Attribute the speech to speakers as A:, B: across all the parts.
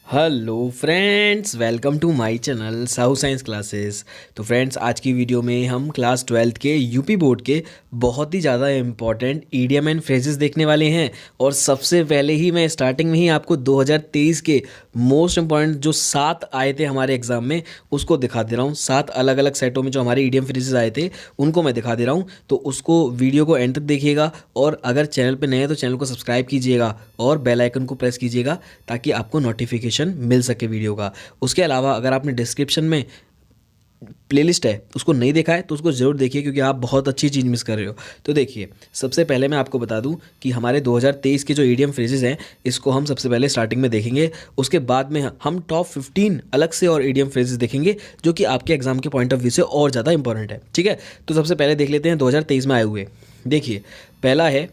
A: Hello friends, welcome to my channel Sahu science classes. तो friends, आज की वीडियो में हम क्लास 12th के यूपी बोर्ड के बहुत ही ज़्यादा इम्पॉर्टेंट ईडियम एंड फ्रेजेस देखने वाले हैं। और सबसे पहले ही मैं स्टार्टिंग में ही आपको 2023 के मोस्ट इम्पॉर्टेंट जो 7 आए थे हमारे एग्जाम में उसको दिखा दे रहा हूँ। 7 अलग अलग सेटों में जो हमारे ईडियम फ्रेजेस आए थे उनको मैं दिखा दे रहा हूँ। तो उसको वीडियो को एंड तक देखिएगा और अगर चैनल पर नए हैं तो चैनल को सब्सक्राइब कीजिएगा और बेल आइकन को प्रेस कीजिएगा ताकि आपको नोटिफिकेशन मिल सके वीडियो का। उसके अलावा अगर आपने डिस्क्रिप्शन में प्लेलिस्ट है उसको नहीं देखा है तो उसको ज़रूर देखिए, क्योंकि आप बहुत अच्छी चीज़ मिस कर रहे हो। तो देखिए, सबसे पहले मैं आपको बता दूं कि हमारे 2023 के जो ईडियम फ्रेजेस हैं इसको हम सबसे पहले स्टार्टिंग में देखेंगे। उसके बाद में हम टॉप 15 अलग से और ईडियम फ्रेजेस देखेंगे जो कि आपके एग्जाम के पॉइंट ऑफ व्यू से और ज़्यादा इंपॉर्टेंट है। ठीक है, तो सबसे पहले देख लेते हैं 2023 में आए हुए। देखिए, पहला है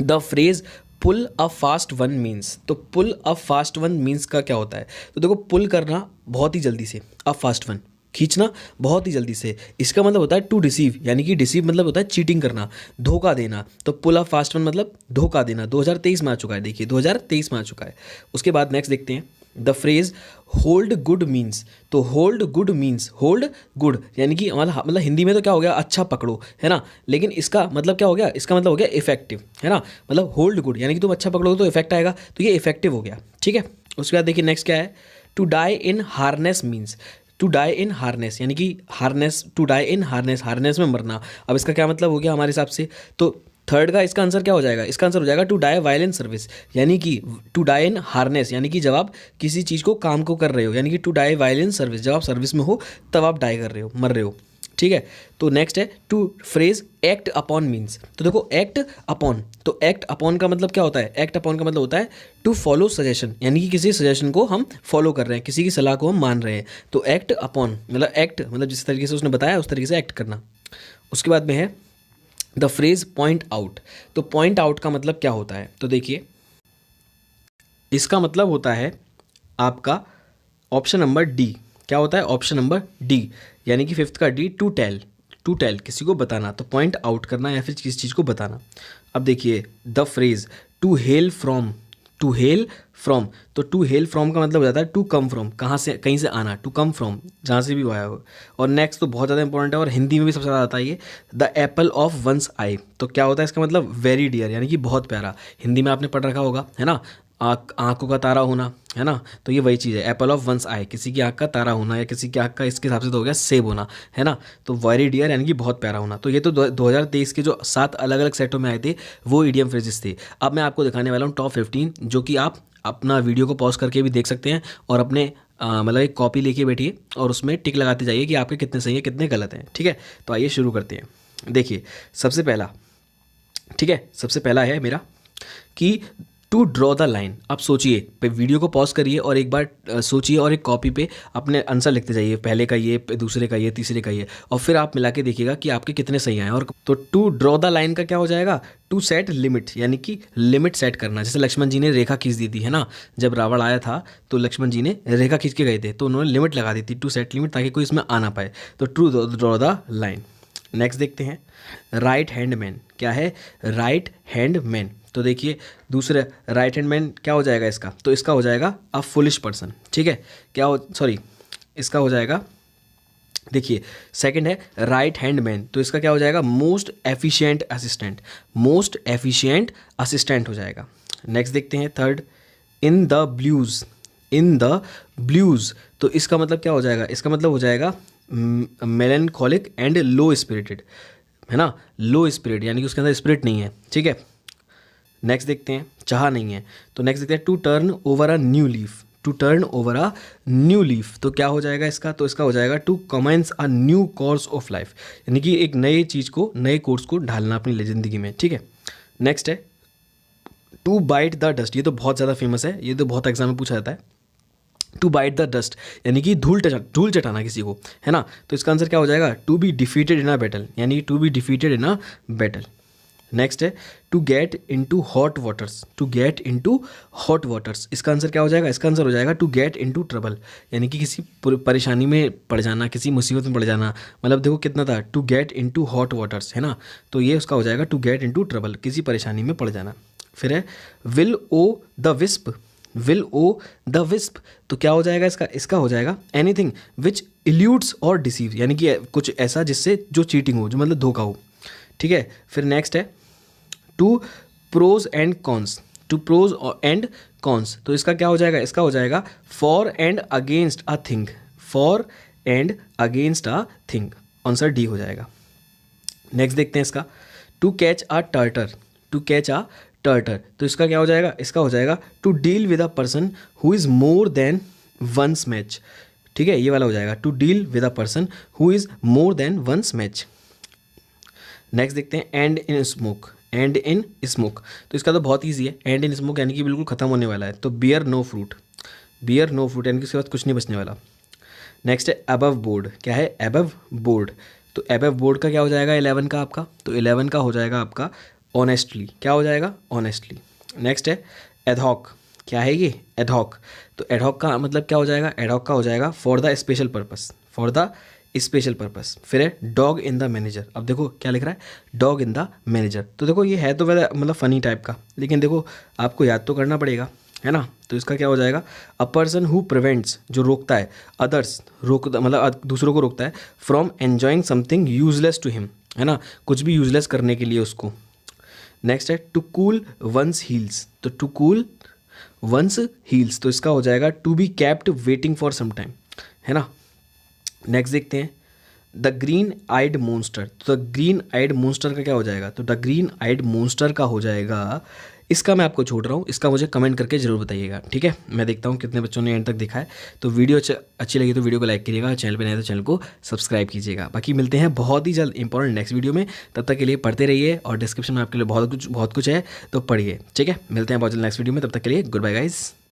A: the phrase pull a fast one means. तो pull a fast one means का क्या होता है? तो देखो, पुल करना बहुत ही जल्दी से, अ फास्ट वन खींचना बहुत ही जल्दी से, इसका मतलब होता है टू डिसीव, यानी कि डिसीव मतलब होता है चीटिंग करना, धोखा देना। तो पुल अ फास्ट वन मतलब धोखा देना। 2023 में आ चुका है, देखिए 2023 में आ चुका है। उसके बाद नेक्स्ट देखते हैं the phrase hold good means. तो hold good means, hold good यानी कि मतलब हिंदी में तो क्या हो गया, अच्छा पकड़ो, है ना। लेकिन इसका मतलब क्या हो गया, इसका मतलब हो गया इफेक्टिव, है ना। मतलब होल्ड गुड यानी कि तुम अच्छा पकड़ोगे तो इफेक्ट आएगा, तो ये इफेक्टिव हो गया। ठीक है, उसके बाद देखिए नेक्स्ट क्या है, to die in harness means. To die in harness यानी कि harness, to die in harness, harness में मरना। अब इसका क्या मतलब हो गया हमारे हिसाब से? तो थर्ड का इसका आंसर क्या हो जाएगा? इसका आंसर हो जाएगा to die while in service, यानी कि टू डाई इन हार्नेस यानी कि जब आप किसी चीज़ को काम को कर रहे हो, यानी कि to die while in service, जब आप सर्विस में हो तब आप डाई कर रहे हो, मर रहे हो। ठीक है, तो नेक्स्ट है to phrase act upon means. तो देखो, एक्ट अपॉन, तो एक्ट अपॉन का मतलब क्या होता है? एक्ट अपॉन का मतलब होता है टू फॉलो सजेशन, यानी कि किसी सजेशन को हम फॉलो कर रहे हैं, किसी की सलाह को हम मान रहे हैं। तो एक्ट अपॉन मतलब एक्ट मतलब जिस तरीके से उसने बताया उस तरीके से एक्ट करना। उसके बाद में है द फ्रेज पॉइंट आउट। तो पॉइंट आउट का मतलब क्या होता है? तो देखिए, इसका मतलब होता है आपका ऑप्शन नंबर डी। क्या होता है? ऑप्शन नंबर डी, यानी कि फिफ्थ का D, to tell. To tell किसी को बताना, तो पॉइंट आउट करना या फिर किसी चीज़ को बताना। अब देखिए the phrase to hail from. To hail from, तो टू हेल फ्रॉम का मतलब हो जाता है टू कम फ्रॉम, कहाँ से, कहीं से आना, टू कम फ्रॉम, जहाँ से भी वो आया हो। और नेक्स्ट तो बहुत ज़्यादा इंपॉर्टेंट है और हिंदी में भी सबसे ज़्यादा आता है ये, the apple of one's eye. तो क्या होता है इसका मतलब? वेरी डियर, यानी कि बहुत प्यारा। हिंदी में आपने पढ़ रखा होगा, है ना, आँखों का तारा होना, है ना। तो ये वही चीज़ है, एप्पल ऑफ वंस आई, किसी की आँख का तारा होना या किसी की आँख का इसके हिसाब से तो हो गया सेब होना, है ना। तो वेरी डियर यानी कि बहुत प्यारा होना। तो ये तो 2023 के जो 7 अलग अलग सेटों में आए थे वो ईडियम फ्रेजेस थे। अब मैं आपको दिखाने वाला हूँ टॉप 15, जो कि आप अपना वीडियो को पॉज करके भी देख सकते हैं और अपने मतलब एक कॉपी लेके बैठिए और उसमें टिक लगाते जाइए कि आपके कितने सही है कितने गलत हैं। ठीक है, तो आइए शुरू करते हैं। देखिए सबसे पहला, ठीक है, सबसे पहला है मेरा कि टू ड्रॉ द लाइन। आप सोचिए, वीडियो को पॉज करिए और एक बार सोचिए और एक कॉपी पे अपने आंसर लिखते जाइए, पहले का ये, दूसरे का ये, तीसरे का ये, और फिर आप मिला के देखिएगा कि आपके कितने सही आए। और तो टू ड्रॉ द लाइन का क्या हो जाएगा? टू सेट लिमिट, यानी कि लिमिट सेट करना। जैसे लक्ष्मण जी ने रेखा खींच दी थी, है ना, जब रावण आया था तो लक्ष्मण जी ने रेखा खींच के गए थे, तो उन्होंने लिमिट लगा दी थी, टू सेट लिमिट, ताकि कोई इसमें आ ना पाए। तो to draw the line. Next देखते हैं राइट हैंड मैन। क्या है? Right hand man. तो देखिए दूसरे राइट हैंड मैन क्या हो जाएगा इसका? तो इसका हो जाएगा अ फुलिश पर्सन। ठीक है, क्या हो, सॉरी, इसका हो जाएगा, देखिए सेकंड है राइट हैंड मैन, तो इसका क्या हो जाएगा? Most efficient assistant. Most efficient assistant हो जाएगा। नेक्स्ट देखते हैं third, in the blues. In the blues, तो इसका मतलब क्या हो जाएगा? इसका मतलब हो जाएगा मेलनकॉलिक एंड लो स्पिरिटेड, है ना, लो स्पिरिट यानी कि उसके अंदर स्पिरिट नहीं है। ठीक है, नेक्स्ट देखते हैं, चाह नहीं है, तो नेक्स्ट देखते हैं to turn over a new leaf. To turn over a new leaf, तो क्या हो जाएगा इसका? तो इसका हो जाएगा to commence a new course of life, यानी कि एक नई चीज़ को, नए कोर्स को ढालना अपनी ज़िंदगी में। ठीक है, नेक्स्ट है टू बाइट द डस्ट। ये तो बहुत ज़्यादा फेमस है, ये तो बहुत एग्जाम में पूछा जाता है। टू बाइट द डस्ट यानी कि धूल चटाना किसी को, है ना। तो इसका आंसर क्या हो जाएगा? To be defeated in a battle, यानी to be defeated in a battle. Next है to get into hot waters. To get into hot waters, इसका आंसर क्या हो जाएगा? इसका आंसर हो जाएगा टू गेट इनटू ट्रबल, यानी कि किसी परेशानी में पड़ जाना, किसी मुसीबत में पड़ जाना। मतलब देखो कितना था, to get into hot waters, है ना। तो ये उसका हो जाएगा टू गेट इनटू ट्रबल, किसी परेशानी में पड़ जाना। फिर है will o' the wisp. Will o' the wisp, तो क्या हो जाएगा इसका हो जाएगा एनीथिंग विच इल्यूड्स और डिसीव, यानी कि कुछ ऐसा जिससे जो चीटिंग हो, जो मतलब धोखा हो। ठीक है, फिर नेक्स्ट है to pros and cons, to pros and cons, तो इसका क्या हो जाएगा, इसका हो जाएगा for and against a thing, for and against a thing, answer D हो जाएगा। नेक्स्ट देखते हैं इसका, to catch a tartar, to catch a tartar, तो इसका क्या हो जाएगा, इसका हो जाएगा to deal with a person who is more than one's match. ठीक है, ये वाला हो जाएगा to deal with a person who is more than one's match. Next देखते हैं end in smoke, end in smoke, तो इसका तो बहुत ईजी है, एंड इन स्मोक यानी कि बिल्कुल खत्म होने वाला है, तो bear no fruit, bear no fruit यानी कि उसके बाद कुछ नहीं बचने वाला। नेक्स्ट है अबव बोर्ड, क्या है अबव बोर्ड, तो अबव बोर्ड का क्या हो जाएगा 11 का आपका, तो 11 का हो जाएगा आपका ऑनेस्टली, क्या हो जाएगा ऑनेस्टली। नेक्स्ट है एडहॉक, क्या है ये एडहॉक, तो एडहॉक का मतलब क्या हो जाएगा, एडहॉक का हो जाएगा for the special purpose, for the special purpose. फिर है डॉग इन द मैनेजर, अब देखो क्या लिख रहा है डॉग इन द मैनेजर, तो देखो ये है तो वैसे मतलब फ़नी टाइप का, लेकिन देखो आपको याद तो करना पड़ेगा, है ना। तो इसका क्या हो जाएगा अ पर्सन हु प्रिवेंट्स, जो रोकता है, अदर्स मतलब दूसरों को रोकता है, from enjoying something useless to him, है ना, कुछ भी यूजलेस करने के लिए उसको। नेक्स्ट है टू कूल वंस हील्स, तो टू कूल वंस हील्स, तो इसका हो जाएगा to be kept waiting for some time, है ना। नेक्स्ट देखते हैं द ग्रीन आइड मोन्स्टर, तो द ग्रीन आइड मोन्स्टर का क्या हो जाएगा, तो द ग्रीन आइड मोन्स्टर का हो जाएगा, इसका मैं आपको छोड़ रहा हूँ, इसका मुझे कमेंट करके जरूर बताइएगा, ठीक है। मैं देखता हूँ कितने बच्चों ने एंड तक देखा है, तो वीडियो अच्छी लगी तो वीडियो को लाइक करिएगा, चैनल पे नए तो चैनल को सब्सक्राइब कीजिएगा। बाकी मिलते हैं बहुत ही जल्द इंपॉर्टेंट नेक्स्ट वीडियो में, तब तक के लिए पढ़ते रहिए और डिस्क्रिप्शन में आपके लिए बहुत कुछ है, तो पढ़िए, ठीक है। मिलते हैं बहुत जल्द नेक्स्ट वीडियो में, तब तक के लिए गुड बाय गाइस।